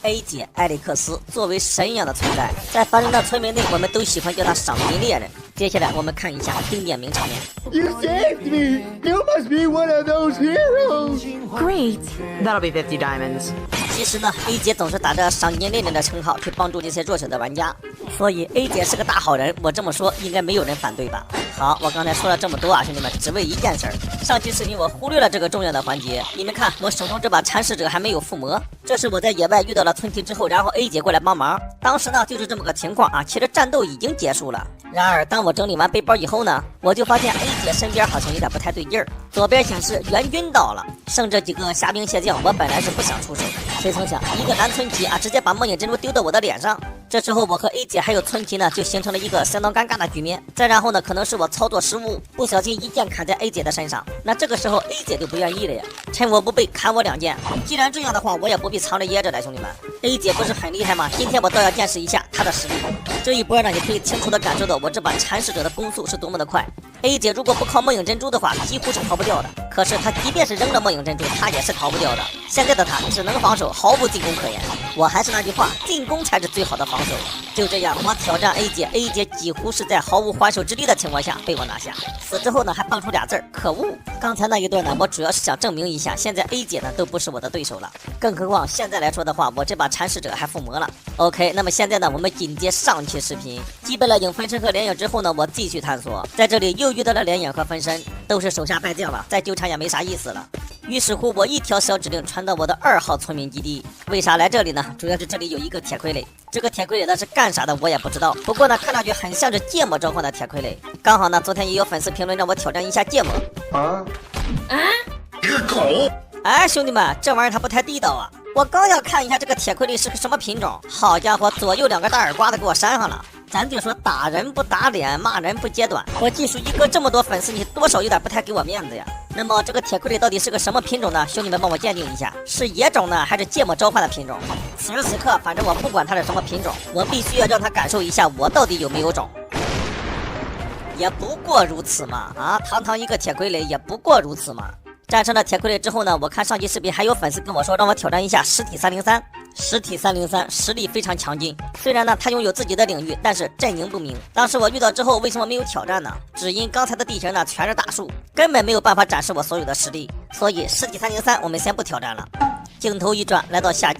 A 姐艾利克斯作为神一样的存在，在凡人的村民内，我们都喜欢叫他赏金猎人。接下来我们看一下经典名场面。You saved me! You must be one of those heroes! Great. That'll be 50 diamonds. 其实呢 ，A 姐总是打着赏金猎人的称号去帮助这些弱小的玩家，所以 A 姐是个大好人。我这么说，应该没有人反对吧？好，我刚才说了这么多啊，兄弟们，只为一件事儿。上期视频我忽略了这个重要的环节，你们看，我手中这把铲屎者还没有附魔，这是我在野外遇到了村民之后，然后 A 姐过来帮忙。当时呢，就是这么个情况啊，其实战斗已经结束了。然而，当我整理完背包以后呢，我就发现 A 姐身边好像有点不太对劲儿。左边显示援军到了，剩这几个虾兵蟹将，我本来是不想出手，谁曾想一个男村旗啊，直接把梦影珍珠丢到我的脸上。这时候我和 A 姐还有村旗呢，就形成了一个相当尴尬的局面。再然后呢，可能是我操作失误，不小心一剑砍在 A 姐的身上。那这个时候 A 姐就不愿意了呀，趁我不备砍我2剑。既然这样的话，我也不必藏着掖着了，兄弟们。A 姐不是很厉害吗？今天我倒要见识一下她的实力。这一波呢，也可以清楚的感受到我这把铲屎者的攻速是多么的快。A 姐如果不靠梦影珍珠的话，几乎是逃不掉的。可是她即便是扔了梦影珍珠，她也是逃不掉的。现在的她只能防守，毫无进攻可言。我还是那句话，进攻才是最好的防守。就这样，我挑战 A 姐 ，A 姐几乎是在毫无还手之力的情况下被我拿下。死之后呢，还蹦出俩字儿：可恶！刚才那一段呢，我主要是想证明一下，现在 A 姐呢都不是我的对手了。更何况现在来说的话，我这把铲屎者还附魔了。OK， 那么现在呢，我们紧接上期视频，击败了影分身和连影之后呢，我继续探索，在这里又遇到了连影和分身，都是手下败将了，再纠缠也没啥意思了。于是乎，我一条小指令传到我的2号村民基地。为啥来这里呢？主要是这里有一个铁傀儡，这个铁傀儡呢是干啥的我也不知道，不过呢看上去很像是芥末召唤的铁傀儡。刚好呢，昨天也有粉丝评论让我挑战一下芥末。你个狗！哎，兄弟们，这玩意儿它不太地道啊！我刚要看一下这个铁傀儡是个什么品种，好家伙，左右2个大耳刮子给我扇上了。咱就说打人不打脸，骂人不揭短。我技术一哥这么多粉丝，你多少有点不太给我面子呀。那么这个铁傀儡到底是个什么品种呢？兄弟们帮我鉴定一下，是野种呢，还是芥末召唤的品种？此时此刻，反正我不管它是什么品种，我必须要让它感受一下我到底有没有种。也不过如此嘛，啊，堂堂一个铁傀儡，也不过如此嘛。战胜了铁傀儡之后呢，我看上期视频还有粉丝跟我说让我挑战一下实体303。实体303实力非常强劲，虽然呢他拥有自己的领域，但是阵营不明。当时我遇到之后为什么没有挑战呢？只因刚才的地形呢全是大树，根本没有办法展示我所有的实力，所以实体303我们先不挑战了。镜头一转，来到下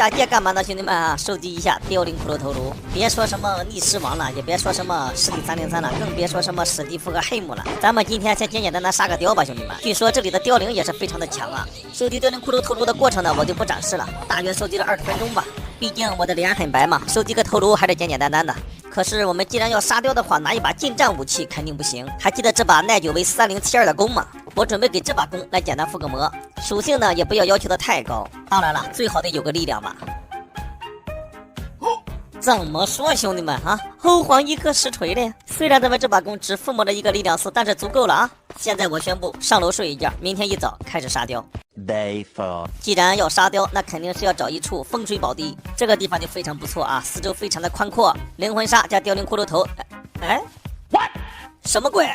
界干嘛呢？兄弟们啊，收集一下凋零骷髅头颅。别说什么逆尸王了，也别说什么实体303了，更别说什么史蒂夫和黑姆了。咱们今天先简简单单杀个雕吧，兄弟们。据说这里的凋零也是非常的强啊。收集凋零骷髅头颅的过程呢，我就不展示了，大约收集了20分钟吧。毕竟我的脸很白嘛，收集个头颅还是简简单单的。可是我们既然要杀雕的话，拿一把近战武器肯定不行。还记得这把耐久为3072的弓吗？我准备给这把弓来简单附个魔，属性呢也不要求的太高，当然了，最好得有个力量吧。怎么说，兄弟们啊，后皇一颗实锤的。虽然咱们这把弓只附魔了一个力量4，但是足够了啊。现在我宣布上楼睡一觉，明天一早开始杀雕。Day 4。既然要杀雕，那肯定是要找一处风水宝地，这个地方就非常不错啊，四周非常的宽阔，灵魂沙加凋零骷髅头。哎 ，what？ 什么鬼？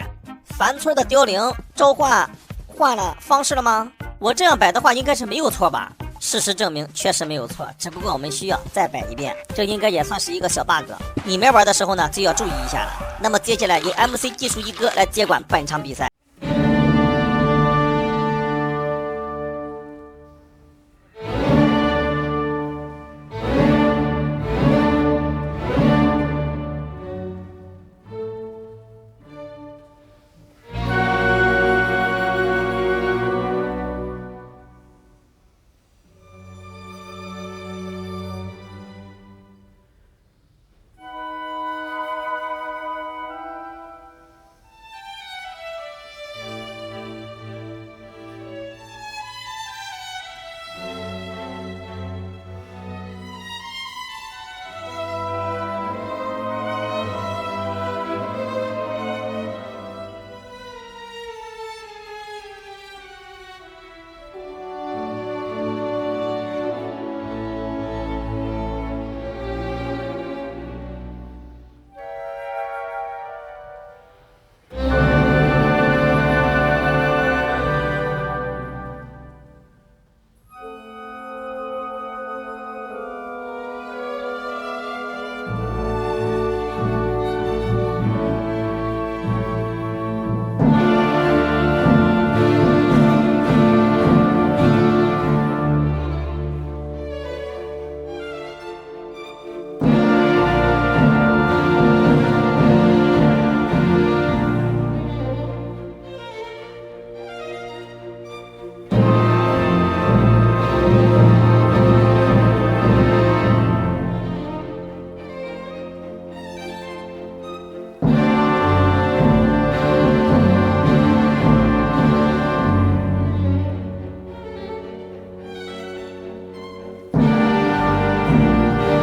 凡村的凋零召唤换了方式了吗？我这样摆的话应该是没有错吧？事实证明确实没有错，只不过我们需要再摆一遍，这应该也算是一个小 bug。你们玩的时候呢就要注意一下了。那么接下来由 MC 技术一哥来接管本场比赛。